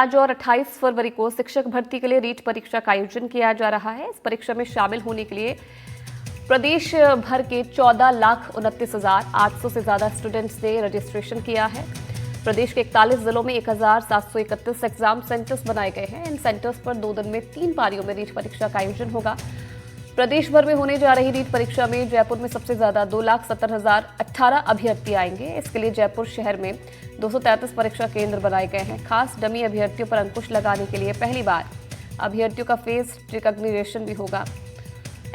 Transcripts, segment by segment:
आज और 28 फरवरी को शिक्षक भर्ती के लिए रीट परीक्षा का आयोजन किया जा रहा है। इस परीक्षा में शामिल होने के लिए प्रदेश भर के 14,29,800 से ज्यादा स्टूडेंट्स ने रजिस्ट्रेशन किया है। प्रदेश के 41 जिलों में 1,731 एग्जाम सेंटर्स बनाए गए हैं। इन सेंटर्स पर 2 दिन में 3 पारियों में रीट परीक्षा का आयोजन होगा। प्रदेश भर में होने जा रही रीट परीक्षा में जयपुर में सबसे ज्यादा 2,70,018 अभ्यर्थी आएंगे। इसके लिए जयपुर शहर में 233 परीक्षा केंद्र बनाए गए हैं। खास डमी अभ्यर्थियों पर अंकुश लगाने के लिए पहली बार अभ्यर्थियों का फेस रिकॉग्निशन भी होगा।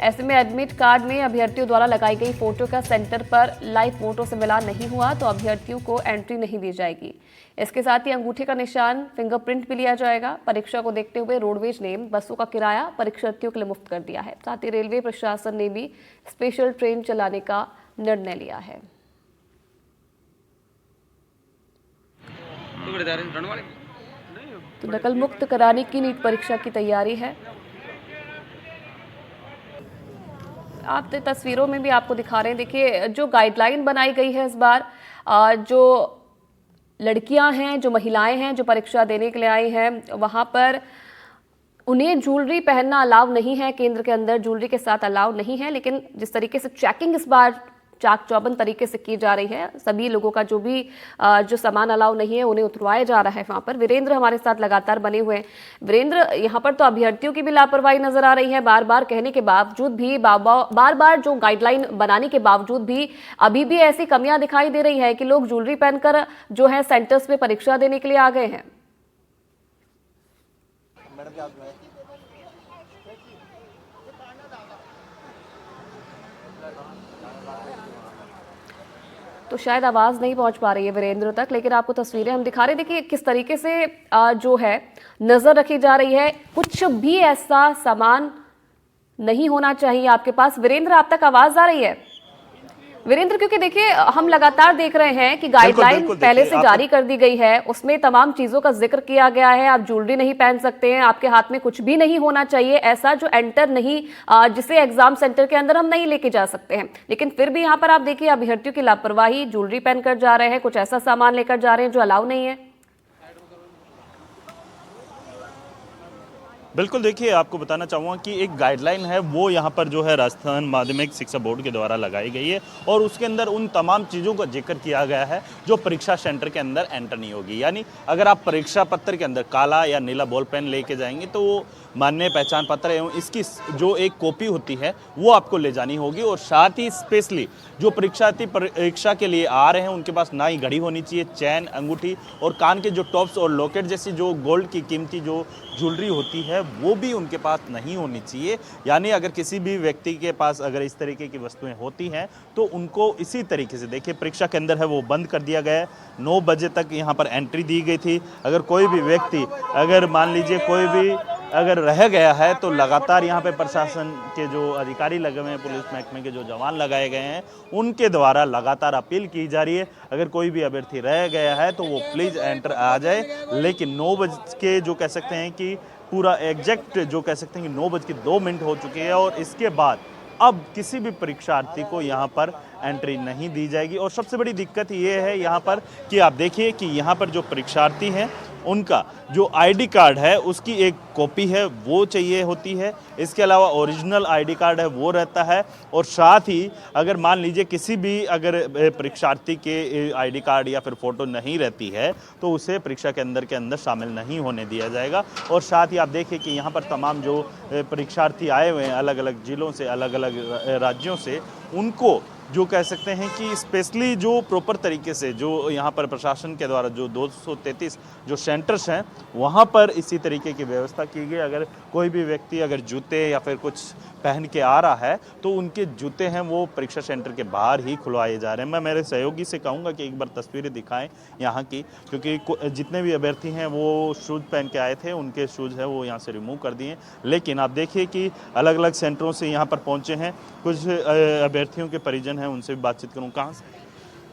ऐसे में एडमिट कार्ड में अभ्यर्थियों द्वारा लगाई गई फोटो का सेंटर पर लाइव फोटो से मिलान नहीं हुआ तो अभ्यर्थियों को एंट्री नहीं दी जाएगी। इसके साथ ही अंगूठे का निशान, फिंगरप्रिंट भी लिया जाएगा। परीक्षा को देखते हुए रोडवेज ने बसों का किराया परीक्षार्थियों के लिए मुफ्त कर दिया है। साथ ही रेलवे प्रशासन ने भी स्पेशल ट्रेन चलाने का निर्णय लिया है। तो नकल मुक्त कराने की नीट परीक्षा की तैयारी है। आप तस्वीरों में भी आपको दिखा रहे हैं। देखिए, जो गाइडलाइन बनाई गई है इस बार, जो लड़कियां हैं, जो महिलाएं हैं जो परीक्षा देने के लिए आई हैं, वहां पर उन्हें ज्वेलरी पहनना अलाउ नहीं है। केंद्र के अंदर ज्वेलरी के साथ अलाउ नहीं है, लेकिन जिस तरीके से चेकिंग इस बार चाक चौबंद तरीके से की जा रही है, सभी लोगों का जो सामान अलाउ नहीं है उन्हें उतरवाया जा रहा है। वहां पर वीरेंद्र हमारे साथ लगातार बने हुए हैं। वीरेंद्र, यहाँ पर तो अभ्यर्थियों की भी लापरवाही नजर आ रही है। बार बार कहने के बावजूद भी, बार बार जो गाइडलाइन बनाने के बावजूद भी अभी भी ऐसी कमियां दिखाई दे रही है कि लोग ज्वेलरी पहनकर जो है सेंटर्स में परीक्षा देने के लिए आ गए हैं। तो शायद आवाज नहीं पहुंच पा रही है वीरेंद्र तक, लेकिन आपको तस्वीरें हम दिखा रहे हैं। देखिए किस तरीके से जो है नजर रखी जा रही है। कुछ भी ऐसा सामान नहीं होना चाहिए आपके पास। वीरेंद्र, आप तक आवाज आ रही है? वीरेंद्र, क्योंकि देखिए हम लगातार देख रहे हैं कि गाइडलाइन पहले से जारी कर दी गई है, उसमें तमाम चीजों का जिक्र किया गया है। आप ज्वेलरी नहीं पहन सकते हैं, आपके हाथ में कुछ भी नहीं होना चाहिए ऐसा जो एंटर नहीं, जिसे एग्जाम सेंटर के अंदर हम नहीं लेके जा सकते हैं। लेकिन फिर भी यहाँ पर आप देखिए अभ्यर्थियों की लापरवाही, ज्वेलरी पहनकर जा रहे हैं, कुछ ऐसा सामान लेकर जा रहे हैं जो अलाउ नहीं है। बिल्कुल, देखिए आपको बताना चाहूँगा कि एक गाइडलाइन है वो यहाँ पर जो है राजस्थान माध्यमिक शिक्षा बोर्ड के द्वारा लगाई गई है और उसके अंदर उन तमाम चीज़ों का जिक्र किया गया है जो परीक्षा सेंटर के अंदर एंटर नहीं होगी। यानी अगर आप परीक्षा पत्र के अंदर काला या नीला बॉल पेन लेके जाएंगे तो वो मान्य पहचान पत्र एवं इसकी जो एक कॉपी होती है वो आपको ले जानी होगी। और साथ ही स्पेशली जो परीक्षार्थी परीक्षा के लिए आ रहे हैं उनके पास ना ही घड़ी होनी चाहिए, चैन, अंगूठी और कान के जो टॉप्स और लॉकेट जैसी जो गोल्ड की कीमती जो ज्वेलरी होती है वो भी उनके पास नहीं होनी चाहिए। यानी अगर किसी भी व्यक्ति के पास अगर इस तरीके की वस्तुएं होती हैं तो उनको इसी तरीके से, देखिए परीक्षा के अंदर है वो बंद कर दिया गया है। 9 बजे तक यहाँ पर एंट्री दी गई थी। अगर कोई भी व्यक्ति, अगर मान लीजिए कोई भी अगर रह गया है तो लगातार यहाँ पे प्रशासन के जो अधिकारी लगे हुए हैं, पुलिस महकमे के जो जवान लगाए गए हैं, उनके द्वारा लगातार अपील की जा रही है अगर कोई भी अभ्यर्थी रह गया है तो वो प्लीज़ एंटर आ जाए। लेकिन 9 बज के जो कह सकते हैं कि पूरा एग्जैक्ट जो कह सकते हैं कि 9:02 हो चुकी है और इसके बाद अब किसी भी परीक्षार्थी को यहाँ पर एंट्री नहीं दी जाएगी। और सबसे बड़ी दिक्कत ये है यहाँ पर कि आप देखिए कि यहाँ पर जो परीक्षार्थी हैं उनका जो आईडी कार्ड है उसकी एक कॉपी है वो चाहिए होती है। इसके अलावा ओरिजिनल आईडी कार्ड है वो रहता है। और साथ ही अगर मान लीजिए किसी भी अगर परीक्षार्थी के आईडी कार्ड या फिर फ़ोटो नहीं रहती है तो उसे परीक्षा के अंदर शामिल नहीं होने दिया जाएगा। और साथ ही आप देखिए कि यहाँ पर तमाम जो परीक्षार्थी आए हुए हैं अलग अलग ज़िलों से, अलग अलग राज्यों से, उनको जो कह सकते हैं कि स्पेशली जो प्रॉपर तरीके से जो यहाँ पर प्रशासन के द्वारा जो 233 जो सेंटर्स हैं वहाँ पर इसी तरीके की व्यवस्था की गई। अगर कोई भी व्यक्ति अगर जूते या फिर कुछ पहन के आ रहा है तो उनके जूते हैं वो परीक्षा सेंटर के बाहर ही खुलवाए जा रहे हैं। मैं मेरे सहयोगी से कहूँगा कि एक बार तस्वीरें दिखाएं यहाँ की, क्योंकि जितने भी अभ्यर्थी हैं वो शूज़ पहन के आए थे, उनके शूज़ है वो यहाँ से रिमूव कर दिए। लेकिन आप देखिए कि अलग अलग सेंटरों से यहाँ पर पहुँचे हैं कुछ अभ्यर्थियों के परिजन हैं, उनसे भी बातचीत करूँ। कहाँ से?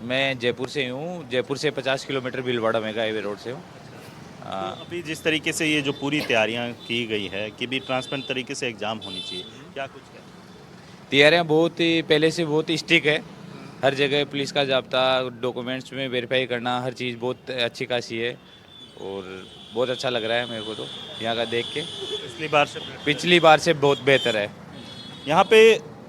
मैं जयपुर से हूँ। जयपुर से 50 kilometre Bhilwara mega highway road से हूँ। तो अभी जिस तरीके से ये जो पूरी तैयारियां की गई है कि भी ट्रांसपेरेंट तरीके से एग्ज़ाम होनी चाहिए, क्या कुछ है? तैयारियाँ बहुत ही पहले से बहुत ही स्ट्रिक्ट है। हर जगह पुलिस का जाब्ता, डॉक्यूमेंट्स में वेरीफाई करना, हर चीज़ बहुत अच्छी खासी है। और बहुत अच्छा लग रहा है मेरे को तो यहाँ का देख के। पिछली बार से बहुत बेहतर है। यहाँ पे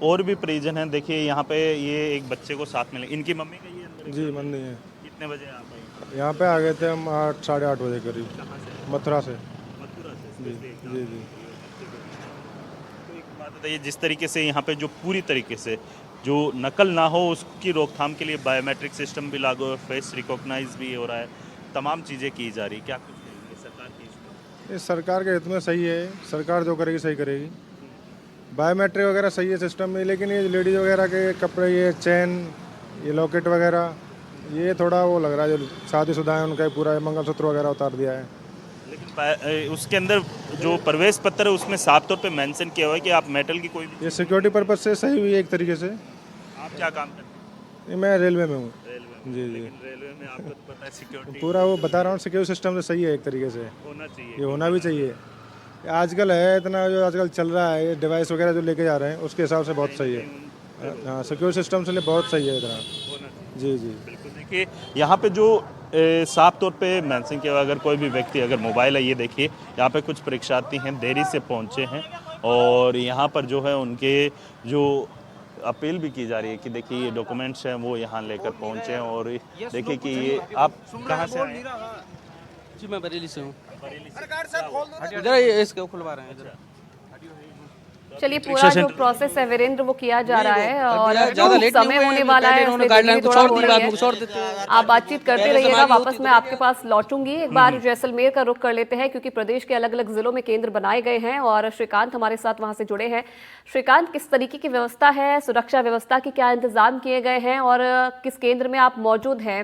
और भी परिजन हैं। देखिए यहाँ पे ये एक बच्चे को साथ में इनकी मम्मी गई है अंदर। जी मन नहीं है। कितने बजे आप आए? यहाँ पे आ गए थे हम 8 साढ़े 8 बजे करीब, कहाँ से? मथुरा से। मथुरा से जी स्पेशली जी जी। तो एक बात बताइए, जिस तरीके से यहाँ पे जो पूरी तरीके से जो नकल ना हो उसकी रोकथाम के लिए बायोमेट्रिक सिस्टम भी लागू है, फेस रिकॉग्नाइज भी हो रहा है, तमाम चीज़ें की जा रही, क्या कुछ कहेंगे सरकार की इसमें? ये सरकार के हित में सही है, सरकार जो करेगी सही करेगी। बायोमेट्रिक वगैरह सही है सिस्टम में, लेकिन ये लेडीज़ वगैरह के कपड़े, ये चेन, ये लॉकेट वगैरह, ये थोड़ा वो लग रहा है, जो शादीशुदा है उनका पूरा मंगलसूत्र वगैरह उतार दिया है। लेकिन उसके अंदर जो प्रवेश पत्र है उसमें साफ तौर पे मेंशन किया हुआ है कि आप मेटल की कोई भी। ये सिक्योरिटी पर्पज से सही हुई है एक तरीके से। आप क्या काम करते हैं? मैं रेलवे में हूँ। रेलवे में। जी जी। लेकिन रेलवे में आपको तो पता है सिक्योरिटी पूरा वो बता रहा हूँ, सिक्योरिटी सिस्टम से सही है एक तरीके से, होना चाहिए। ये होना भी चाहिए। आजकल है इतना जो आजकल चल रहा है, ये डिवाइस वगैरह जो लेके जा रहे हैं उसके हिसाब से बहुत सही है। हाँ, सिक्योरिटी सिस्टम से लिए बहुत सही है इतना। जी जी बिल्कुल। देखिए यहाँ पे जो साफ तौर पे मेंशन किया हुआ, अगर कोई भी व्यक्ति अगर मोबाइल है, ये देखिए यहाँ पे कुछ परीक्षार्थी हैं देरी से पहुँचे हैं और यहाँ पर जो है उनके जो अपील भी की जा रही है कि देखिए ये डॉक्यूमेंट्स हैं वो यहाँ लेकर पहुँचे हैं। और देखिए कि ये आप कहाँ से आए हैं? जी मैं बरेली से हूँ। इधर इसको खुलवा रहे हैं इधर। चलिए, पूरा जो प्रोसेस है वीरेंद्र वो किया जा रहा है और ज़्यादा लेट समय होने वाला है, उन्होंने इसलिए गाइडलाइन देरी को थोड़ा छोड़ हो दी, रही बाद है। में छोड़ देते हैं। आप बातचीत करते रहिएगा, वापस मैं आपके पास लौटूंगी। एक बार जैसलमेर का रुख कर लेते हैं क्योंकि प्रदेश के अलग अलग जिलों में केंद्र बनाए गए हैं और श्रीकांत हमारे साथ वहां से जुड़े हैं। श्रीकांत, किस तरीके की व्यवस्था है, सुरक्षा व्यवस्था की क्या इंतजाम किए गए हैं और किस केंद्र में आप मौजूद हैं,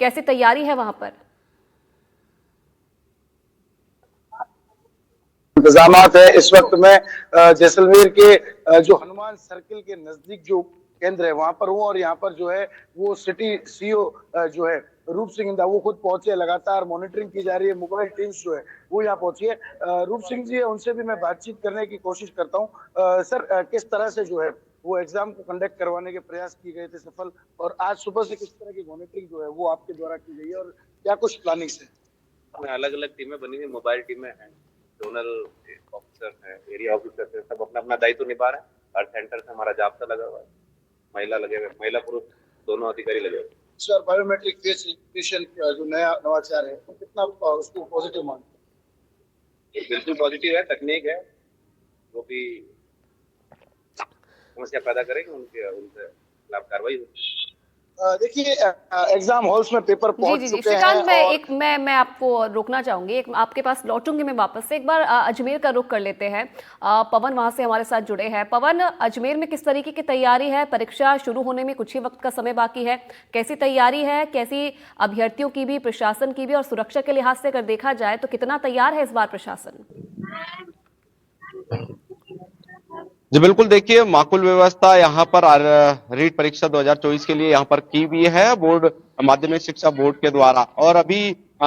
कैसी तैयारी है वहां पर? इंतजामात है इस वक्त में जैसलमेर के जो हनुमान सर्किल के नजदीक जो केंद्र है वहां पर हूँ और यहाँ पर जो है वो सिटी सीओ जो है रूप सिंह इंदा वो खुद पहुंचे। लगातार मॉनिटरिंग की जा रही है, मोबाइल टीम्स जो है वो यहाँ पहुंची है। रूप सिंह जी है, उनसे भी मैं बातचीत करने की कोशिश करता हूँ। सर, किस तरह से जो है वो एग्जाम को कंडक्ट करवाने के प्रयास किए गए थे सफल, और आज सुबह से किस तरह की मॉनिटरिंग जो है वो आपके द्वारा की गई है और क्या कुछ प्लानिंग है? अलग अलग टीमें बनी हुई, मोबाइल टीमें हैं, जोनल ऑफिसर हैं, एरिया ऑफिसर हैं, सब अपना अपना दायित्व निभा रहे हैं। हर सेंटर से हमारा जाब्ता लगा हुआ है, महिला लगे हुए, महिला पुरुष दोनों अधिकारी लगे हुए। सर, बायोमेट्रिक फेस रिकग्निशन जो नया नवाचार है कितना उसको पॉजिटिव मानते हैं? बिल्कुल पॉजिटिव है, तकनीक है जो भी समस्या पैदा करेगी उनके खिलाफ कार्रवाई होगी। देखिए, एग्जाम हॉल्स में पेपर पहुंच जी चुके श्रीकांत, हैं। मैं आपको रोकना चाहूंगी, एक आपके पास लौटूंगी मैं वापस से। एक बार अजमेर का रुख कर लेते हैं। पवन वहां से हमारे साथ जुड़े हैं। पवन, अजमेर में किस तरीके की तैयारी है? परीक्षा शुरू होने में कुछ ही वक्त का समय बाकी है, कैसी तैयारी है, कैसी अभ्यर्थियों की भी, प्रशासन की भी, और सुरक्षा के लिहाज से अगर देखा जाए तो कितना तैयार है इस बार प्रशासन? जी बिल्कुल, देखिए माकुल व्यवस्था यहाँ पर रीट परीक्षा 2024 के लिए यहाँ पर की हुई है बोर्ड माध्यमिक शिक्षा बोर्ड के द्वारा। और अभी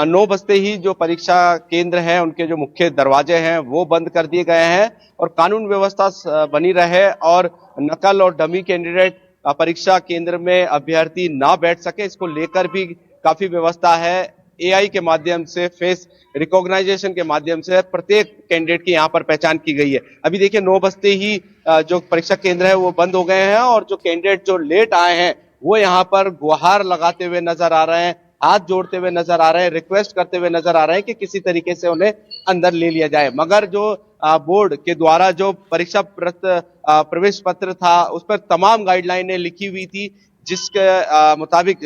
9 बजते ही जो परीक्षा केंद्र हैं उनके जो मुख्य दरवाजे हैं वो बंद कर दिए गए हैं और कानून व्यवस्था बनी रहे और नकल और डमी कैंडिडेट परीक्षा केंद्र में अभ्यर्थी ना बैठ सके, इसको लेकर भी काफी व्यवस्था है। एआई के माध्यम से, फेस रिकॉग्नाइजेशन के माध्यम से प्रत्येक कैंडिडेट की यहाँ पर पहचान की गई है। अभी देखिए 9 बजते ही जो परीक्षा केंद्र है वो बंद हो गए हैं और जो कैंडिडेट जो लेट आए हैं वो यहाँ पर गुहार लगाते हुए नजर आ रहे हैं, हाथ जोड़ते हुए नजर आ रहे हैं, रिक्वेस्ट करते हुए नजर आ रहे हैं कि किसी तरीके से उन्हें अंदर ले लिया जाए। मगर जो बोर्ड के द्वारा जो परीक्षा प्रवेश पत्र था उस पर तमाम गाइडलाइनें लिखी हुई थी जिसके मुताबिक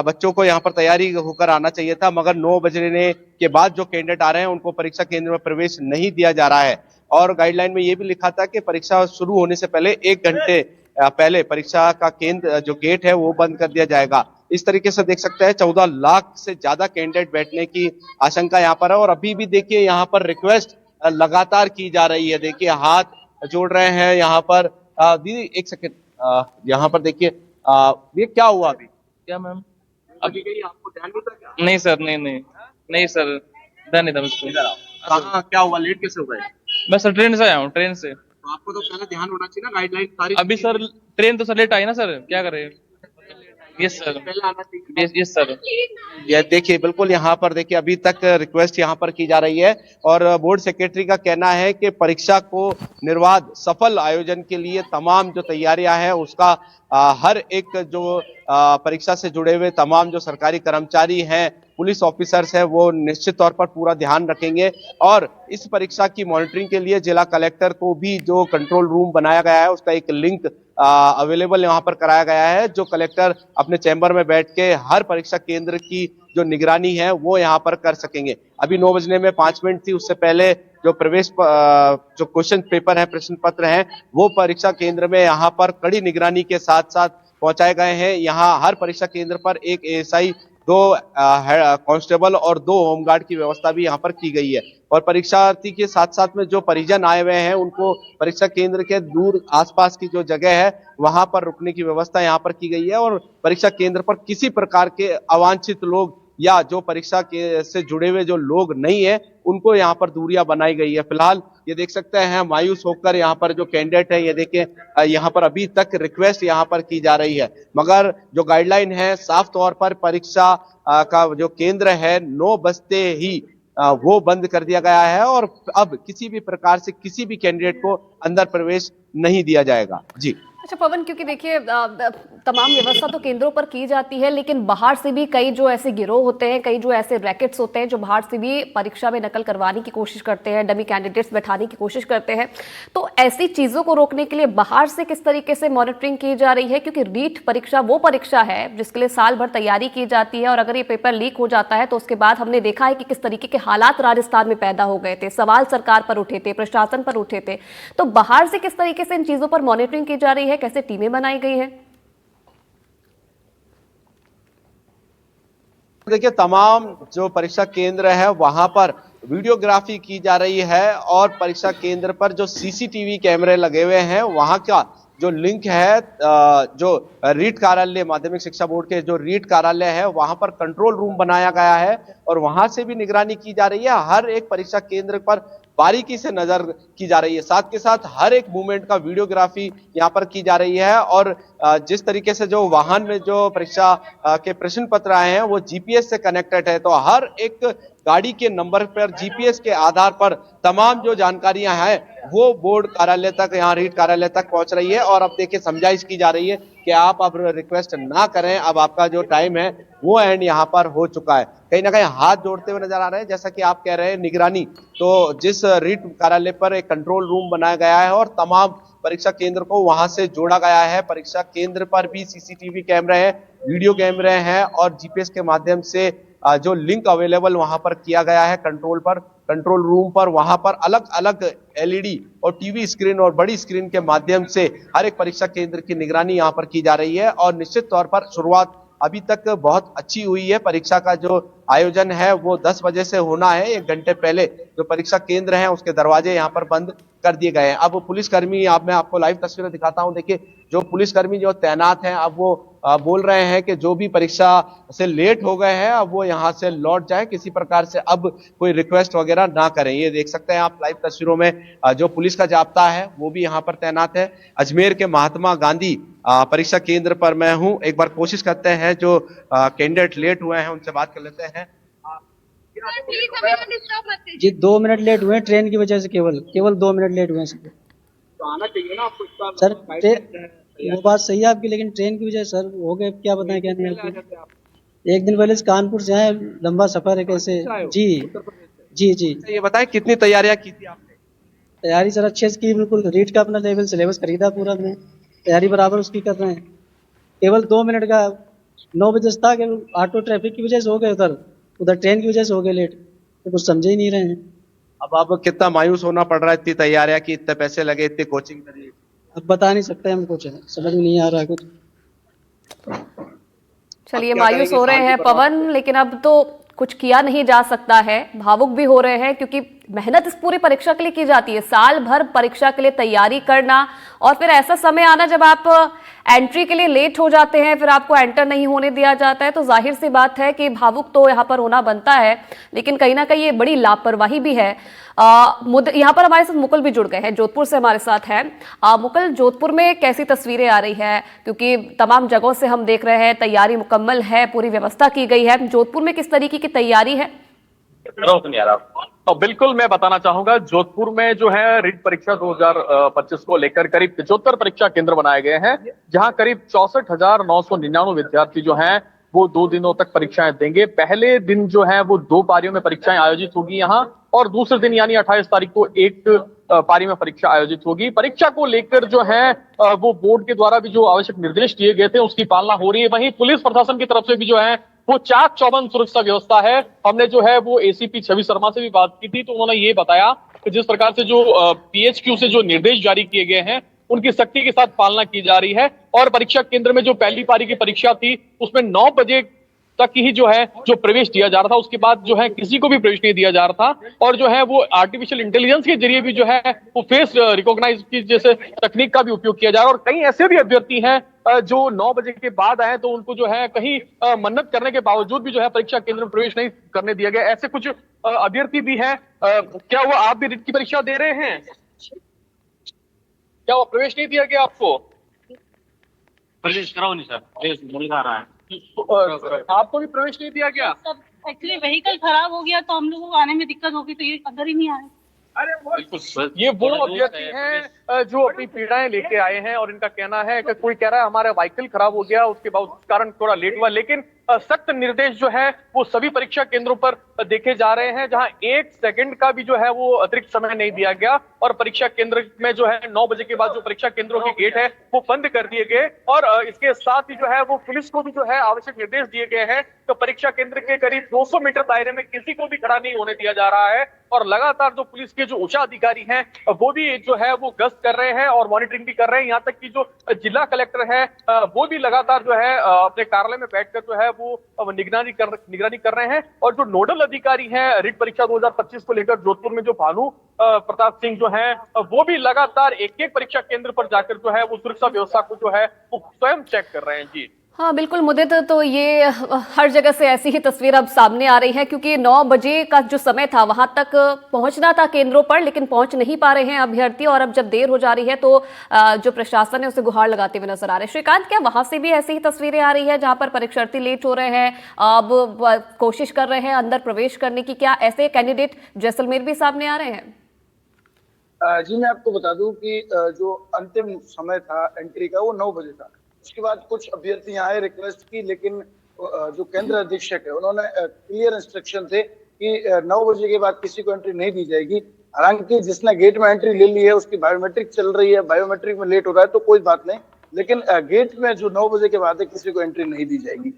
बच्चों को यहाँ पर तैयारी होकर आना चाहिए था, मगर 9 बजने के बाद जो कैंडिडेट आ रहे हैं उनको परीक्षा केंद्र में प्रवेश नहीं दिया जा रहा है। और गाइडलाइन में ये भी लिखा था कि परीक्षा शुरू होने से पहले 1 घंटे पहले परीक्षा का केंद्र जो गेट है वो बंद कर दिया जाएगा। इस तरीके से देख सकते हैं 14 लाख से ज्यादा कैंडिडेट बैठने की आशंका यहाँ पर है। और अभी भी देखिए यहाँ पर रिक्वेस्ट लगातार की जा रही है। देखिए हाथ जोड़ रहे हैं यहाँ पर। दीदी एक सेकेंड, यहाँ पर देखिए ये क्या हुआ अभी? क्या मैम? अभी कहीं आपको ध्यान नहीं था क्या? नहीं सर, नहीं सर, ध्यान नहीं था मुझको। कहाँ क्या हुआ, लेट कैसे हो गए? मैं सर ट्रेन से आया हूँ, ट्रेन से। तो आपको तो पहले ध्यान होना चाहिए ना, गाइडलाइन सारी। अभी सर ट्रेन तो सर लेट आई ना सर, क्या करें? Yes sir, yes sir. ये देखिए बिल्कुल यहाँ पर देखिए अभी तक रिक्वेस्ट यहाँ पर की जा रही है और बोर्ड सेक्रेटरी का कहना है कि परीक्षा को निर्बाध सफल आयोजन के लिए तमाम जो तैयारियां हैं उसका हर एक जो परीक्षा से जुड़े हुए तमाम जो सरकारी कर्मचारी हैं, पुलिस ऑफिसर्स हैं, वो निश्चित तौर पर पूरा ध्यान रखेंगे और इस परीक्षा की मॉनिटरिंग के लिए जिला कलेक्टर को भी जो कंट्रोल रूम बनाया गया है उसका एक लिंक अवेलेबल यहाँ पर कराया गया है, जो कलेक्टर अपने चैम्बर में बैठ के हर परीक्षा केंद्र की जो निगरानी है वो यहाँ पर कर सकेंगे। अभी 9 बजने में 5 मिनट थी, उससे पहले जो जो क्वेश्चन पेपर है, प्रश्न पत्र हैं, वो परीक्षा केंद्र में यहाँ पर कड़ी निगरानी के साथ साथ पहुंचाए गए हैं। यहाँ हर परीक्षा केंद्र पर एक एएसआई, 2 कांस्टेबल और 2 होमगार्ड की व्यवस्था भी यहाँ पर की गई है और परीक्षार्थी के साथ साथ में जो परिजन आए हुए हैं उनको परीक्षा केंद्र के दूर आसपास की जो जगह है वहां पर रुकने की व्यवस्था यहाँ पर की गई है और परीक्षा केंद्र पर किसी प्रकार के अवांछित लोग या जो परीक्षा के से जुड़े हुए जो लोग नहीं है उनको यहाँ पर दूरियां बनाई गई है। फिलहाल ये देख सकते हैं मायूस होकर यहाँ पर जो कैंडिडेट है, ये देखें यहाँ पर अभी तक रिक्वेस्ट यहाँ पर की जा रही है, मगर जो गाइडलाइन है साफ तौर पर परीक्षा का जो केंद्र है 9 बजते ही वो बंद कर दिया गया है और अब किसी भी प्रकार से किसी भी कैंडिडेट को अंदर प्रवेश नहीं दिया जाएगा। जी अच्छा पवन, क्योंकि देखिए तमाम व्यवस्था तो केंद्रों पर की जाती है, लेकिन बाहर से भी कई जो ऐसे गिरोह होते हैं, कई जो ऐसे रैकेट्स होते हैं जो बाहर से भी परीक्षा में नकल करवाने की कोशिश करते हैं, डमी कैंडिडेट्स बैठाने की कोशिश करते हैं। तो ऐसी चीजों को रोकने के लिए बाहर से किस तरीके से मॉनिटरिंग की जा रही है? क्योंकि रीट परीक्षा वो परीक्षा है जिसके लिए साल भर तैयारी की जाती है और अगर ये पेपर लीक हो जाता है तो उसके बाद हमने देखा है कि किस तरीके के हालात राजस्थान में पैदा हो गए थे, सवाल सरकार पर उठे थे, प्रशासन पर उठे थे। तो बाहर से किस तरीके से इन चीजों पर मॉनिटरिंग की जा रही है, कैसे टीमें बनाई गई हैं? देखिए तमाम जो परीक्षा केंद्र है वहां पर वीडियोग्राफी की जा रही है और परीक्षा केंद्र पर जो सीसीटीवी कैमरे लगे हुए हैं वहां का जो लिंक है, जो रीट कार्यालय, माध्यमिक शिक्षा बोर्ड के जो रीट कार्यालय है वहां पर कंट्रोल रूम बनाया गया है और वहां से भी निगरानी की जा रही है। हर एक परीक्षा केंद्र पर बारीकी से नजर की जा रही है, साथ के साथ हर एक मूवमेंट का वीडियोग्राफी यहाँ पर की जा रही है और जिस तरीके से जो वाहन में जो परीक्षा के प्रश्न पत्र आए हैं वो जीपीएस से कनेक्टेड है, तो हर एक गाड़ी के नंबर पर जीपीएस के आधार पर तमाम जो जानकारियां हैं वो बोर्ड कार्यालय तक, यहाँ रीट कार्यालय तक पहुंच रही है और अब देखिए समझाइश की जा रही है कि आप अब रिक्वेस्ट ना करें, अब आपका जो टाइम है वो एंड यहाँ पर हो चुका है। कहीं ना कहीं हाथ जोड़ते हुए नजर आ रहे हैं, जैसा कि आप कह रहे हैं निगरानी, तो जिस रीट कार्यालय पर एक कंट्रोल रूम बनाया गया है और तमाम परीक्षा केंद्र को वहां से जोड़ा गया है। परीक्षा केंद्र पर भी सीसीटीवी कैमरे हैं, वीडियो कैमरे हैं और जीपीएस के माध्यम से जो लिंक अवेलेबल वहां पर किया गया है कंट्रोल रूम पर, वहां पर अलग अलग एलईडी और टीवी स्क्रीन और बड़ी स्क्रीन के माध्यम से हर एक परीक्षा केंद्र की निगरानी यहां पर की जा रही है और निश्चित तौर पर शुरुआत अभी तक बहुत अच्छी हुई है। परीक्षा का जो आयोजन है वो 10 बजे से होना है, 1 घंटे पहले जो परीक्षा केंद्र है उसके दरवाजे यहाँ पर बंद कर दिए गए हैं। अब पुलिसकर्मी, मैं आपको लाइव तस्वीरें दिखाता हूं, देखिए जो पुलिसकर्मी जो तैनात हैं अब वो बोल रहे हैं कि जो भी परीक्षा से लेट हो गए हैं अब वो यहाँ से लौट जाए, किसी प्रकार से अब कोई रिक्वेस्ट वगैरह ना करें। ये देख सकते हैं आप लाइव तस्वीरों में जो पुलिस का जाब्ता है वो भी यहाँ पर तैनात है। अजमेर के महात्मा गांधी परीक्षा केंद्र पर मैं हूँ, एक बार कोशिश करते हैं जो कैंडिडेट लेट हुए हैं उनसे बात कर लेते हैं। जी 2 मिनट लेट हुए ट्रेन की वजह से, केवल 2 मिनट लेट हुए हैं सर। तो आना चाहिए ना आपको सर वो बात सही है आपकी, लेकिन ट्रेन की वजह सर हो गए, क्या बताएं क्या नहीं आपको। 1 दिन पहले से कानपुर से आए, लंबा सफर है कैसे। जी जी जी ये बताएं कितनी तैयारियां की थी आपने? तैयारी सर अच्छे से की, बिल्कुल रीट का अपना लेवल सिलेबस खरीदा पूरा, अपने तैयारी बराबर उसकी कर रहे हैं। केवल 2 मिनट का 9 बजे से था कि ऑटो ट्रैफिक की वजह से हो गए, उधर ट्रेन की वजह से हो गए लेट, तो कुछ समझे ही नहीं रहे हैं। अब आप कितना मायूस होना पड़ रहा है, इतनी तैयारियां की, इतने पैसे लगे, इतनी कोचिंग करी, अब बता नहीं सकते हम, कुछ समझ में नहीं आ रहा कुछ। चलिए मायूस हो रहे हैं पवन, लेकिन अब तो कुछ किया नहीं जा सकता है, भावुक भी हो रहे हैं क्योंकि मेहनत इस पूरी परीक्षा के लिए की जाती है, साल भर परीक्षा के लिए तैयारी करना, और फिर ऐसा समय आना जब आप एंट्री के लिए लेट हो जाते हैं, फिर आपको एंटर नहीं होने दिया जाता है, तो जाहिर सी बात है कि भावुक तो यहाँ पर होना बनता है, लेकिन कहीं ना कहीं ये बड़ी लापरवाही भी है। यहाँ पर हमारे साथ मुकुल भी जुड़ गए हैं, जोधपुर से हमारे साथ हैं। मुकुल, जोधपुर में कैसी तस्वीरें आ रही है, क्योंकि तमाम जगहों से हम देख रहे हैं तैयारी मुकम्मल है, पूरी व्यवस्था की गई है, जोधपुर में किस तरीके की तैयारी है? तो बिल्कुल मैं बताना चाहूंगा, जोधपुर में जो है रीट परीक्षा 2025 को लेकर करीब 75 परीक्षा केंद्र बनाए गए हैं, जहां करीब 64,999 विद्यार्थी जो हैं वो 2 दिनों तक परीक्षाएं देंगे। पहले दिन जो है वो 2 पारियों में परीक्षाएं आयोजित होगी यहाँ, और दूसरे दिन यानी 28 तारीख को एक पारी में परीक्षा आयोजित होगी। परीक्षा को लेकर जो है वो बोर्ड के द्वारा भी जो आवश्यक निर्देश दिए गए थे उसकी पालना हो रही है। वहीं पुलिस प्रशासन की तरफ से भी जो है वो चाक चौबंद सुरक्षा व्यवस्था है। हमने जो है वो एसीपी छवि शर्मा से भी बात की थी, तो उन्होंने ये बताया कि जिस प्रकार से जो पीएचक्यू से जो निर्देश जारी किए गए हैं उनकी सख्ती के साथ पालना की जा रही है। और परीक्षा केंद्र में जो पहली पारी की परीक्षा थी उसमें 9 बजे तक ही जो है जो प्रवेश दिया जा रहा था, उसके बाद जो है किसी को भी प्रवेश नहीं दिया जा रहा था। और जो है वो आर्टिफिशियल इंटेलिजेंस के जरिए भी जो है वो फेस रिकॉग्नाइज की जैसे तकनीक का भी उपयोग किया जा रहा है। और कई ऐसे भी अभ्यर्थी हैं जो 9 बजे के बाद आए, तो उनको जो है कहीं मन्नत करने के बावजूद भी जो है परीक्षा केंद्र में प्रवेश नहीं करने दिया गया। ऐसे कुछ अभ्यर्थी भी हैं। क्या वो आप भी रीट की परीक्षा दे रहे हैं? क्या वो प्रवेश नहीं दिया गया आपको? प्रवेश कराओ नहीं सर, मिल रहा है। आपको भी प्रवेश नहीं दिया गया? एक्चुअली व्हीकल खराब हो गया तो हम लोगों को आने में दिक्कत होगी, तो ये अंदर ही नहीं आए। ये वो अभ्यर्थी हैं जो अपनी पीड़ाएं लेके आए हैं, और इनका कहना है कि कोई कह रहा है हमारा व्हीकल खराब हो गया, उसके बाद कारण थोड़ा लेट हुआ, लेकिन सख्त निर्देश जो है वो सभी परीक्षा केंद्रों पर देखे जा रहे हैं, जहां 1 सेकंड का भी जो है वो अतिरिक्त समय नहीं दिया गया। और परीक्षा केंद्र में जो है 9 बजे के बाद जो परीक्षा केंद्रों के गेट है वो बंद कर दिए गए। और इसके साथ ही जो है वो पुलिस को भी जो है आवश्यक निर्देश दिए गए हैं, तो परीक्षा केंद्र के करीब 200 मीटर दायरे में किसी को भी खड़ा नहीं होने दिया जा रहा है। और लगातार जो पुलिस के जो उच्च अधिकारी हैं वो भी जो है वो गश्त कर रहे हैं और मॉनिटरिंग भी कर रहे हैं। यहाँ तक कि जो जिला कलेक्टर है वो भी लगातार जो है अपने कार्यालय में बैठकर जो है वो निगरानी कर रहे हैं। और जो नोडल अधिकारी हैं रीट परीक्षा 2025 को लेकर जोधपुर में जो भानु प्रताप सिंह जो है वो भी लगातार एक परीक्षा केंद्र पर जाकर जो है वो सुरक्षा व्यवस्था को जो है वो स्वयं चेक कर रहे हैं। जी हाँ बिल्कुल मुदित, तो ये हर जगह से ऐसी ही तस्वीर अब सामने आ रही है, क्योंकि 9 बजे का जो समय था वहां तक पहुंचना था केंद्रों पर, लेकिन पहुंच नहीं पा रहे हैं अभ्यर्थी, और अब जब देर हो जा रही है तो जो प्रशासन है उसे गुहार लगाते हुए नजर आ रहे हैं। श्रीकांत, क्या वहां से भी ऐसी ही तस्वीरें आ रही है जहां पर परीक्षार्थी लेट हो रहे हैं, अब कोशिश कर रहे हैं अंदर प्रवेश करने की? क्या ऐसे कैंडिडेट जैसलमेर भी सामने आ रहे हैं? जी मैं आपको बता दूं कि जो अंतिम समय था एंट्री का वो 9 बजे था। उसके बाद कुछ अभ्यर्थी आए, रिक्वेस्ट की, लेकिन जो केंद्र अधीक्षक है उन्होंने क्लियर इंस्ट्रक्शन थे कि 9 बजे के बाद किसी को एंट्री नहीं दी जाएगी। हालांकि जिसने गेट में एंट्री ले ली है उसकी बायोमेट्रिक चल रही है, बायोमेट्रिक में लेट हो रहा है तो कोई बात नहीं, लेकिन गेट में जो 9 बजे के बाद है किसी को एंट्री नहीं दी जाएगी।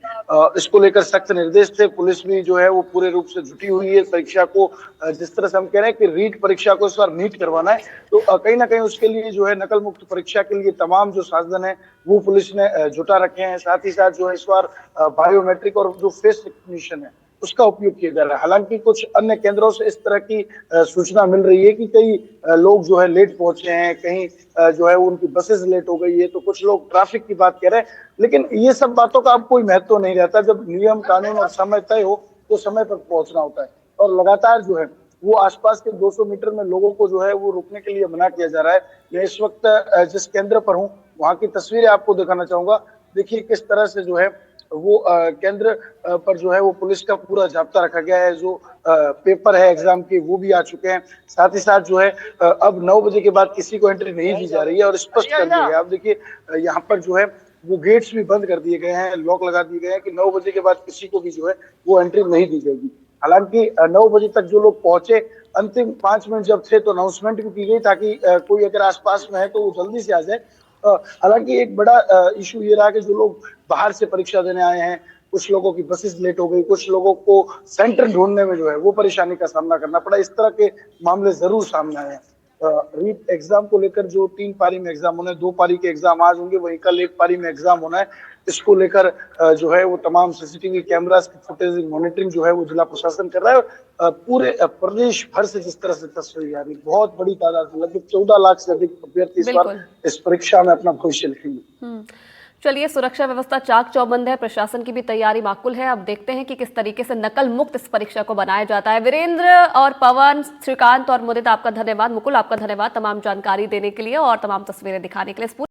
इसको लेकर सख्त निर्देश थे। पुलिस भी जो है वो पूरे रूप से जुटी हुई है परीक्षा को, जिस तरह से हम कह रहे हैं कि रीट परीक्षा को इस बार नीट करवाना है, तो कहीं ना कहीं उसके लिए जो है नकल मुक्त परीक्षा के लिए तमाम जो साधन है वो पुलिस ने जुटा रखे हैं। साथ ही साथ जो है इस बार बायोमेट्रिक और जो फेस रिकग्निशन है उसका उपयोग किया जा रहा है। हालांकि कुछ अन्य केंद्रों से इस तरह की सूचना मिल रही है कि कई लोग जो है लेट पहुंचे हैं, कहीं जो है उनकी बसेस लेट हो गई है, तो कुछ लोग ट्रैफिक की बात कह रहे हैं, लेकिन ये सब बातों का अब कोई महत्व नहीं रहता। जब नियम कानून और समय तय हो तो समय पर पहुंचना होता है। और लगातार जो है वो आसपास के 200 मीटर में लोगों को जो है वो रुकने के लिए मना किया जा रहा है। मैं इस वक्त जिस केंद्र पर हूँ वहाँ की तस्वीरें आपको दिखाना चाहूंगा। देखिए किस तरह से जो है वो केंद्र पर जो है वो पुलिस का पूरा जाब्ता रखा गया है। जो पेपर है एग्जाम के वो भी आ चुके हैं। साथ ही साथ जो है अब 9 बजे के बाद किसी को एंट्री नहीं दी जा रही है और स्पष्ट कर दिया गया। आप देखिए यहाँ पर जो है वो गेट्स भी बंद कर दिए गए हैं, लॉक लगा दिए गए हैं कि 9 बजे के बाद किसी को भी जो है वो एंट्री नहीं दी जाएगी। हालांकि 9 बजे तक जो लोग पहुंचे, अंतिम 5 मिनट जब थे तो अनाउंसमेंट भी की गई ताकि कोई अगर आसपास में है तो वो जल्दी से आ जाए। हालांकि एक बड़ा इशू ये रहा कि जो लोग बाहर से परीक्षा देने आए हैं, कुछ लोगों की बसेस लेट हो गई, कुछ लोगों को सेंटर ढूंढने में जो है वो परेशानी का सामना करना पड़ा। इस तरह के मामले जरूर सामने आए हैं। रीट एग्जाम को लेकर जो 3 पारी में एग्जाम होना है, 2 पारी के एग्जाम आज होंगे, वहीं कल 1 पारी में एग्जाम होना है। इसको लेकर जो है वो तमाम सीसीटीवी कैमरास की फुटेज मॉनिटरिंग जो है वो जिला प्रशासन कर रहा है। पूरे प्रदेश भर से जिस तरह से तस्वीर आ रही, बहुत बड़ी तादाद, लगभग 14 लाख से अधिक अभ्यर्थी इस बार इस परीक्षा में अपना भविष्य लिखेंगे। चलिए, सुरक्षा व्यवस्था चाक चौबंद है, प्रशासन की भी तैयारी माकूल है। अब देखते हैं कि किस तरीके से नकल मुक्त इस परीक्षा को बनाया जाता है। वीरेंद्र और पवन, श्रीकांत और मुदित, आपका धन्यवाद। मुकुल, आपका धन्यवाद तमाम जानकारी देने के लिए और तमाम तस्वीरें दिखाने के लिए।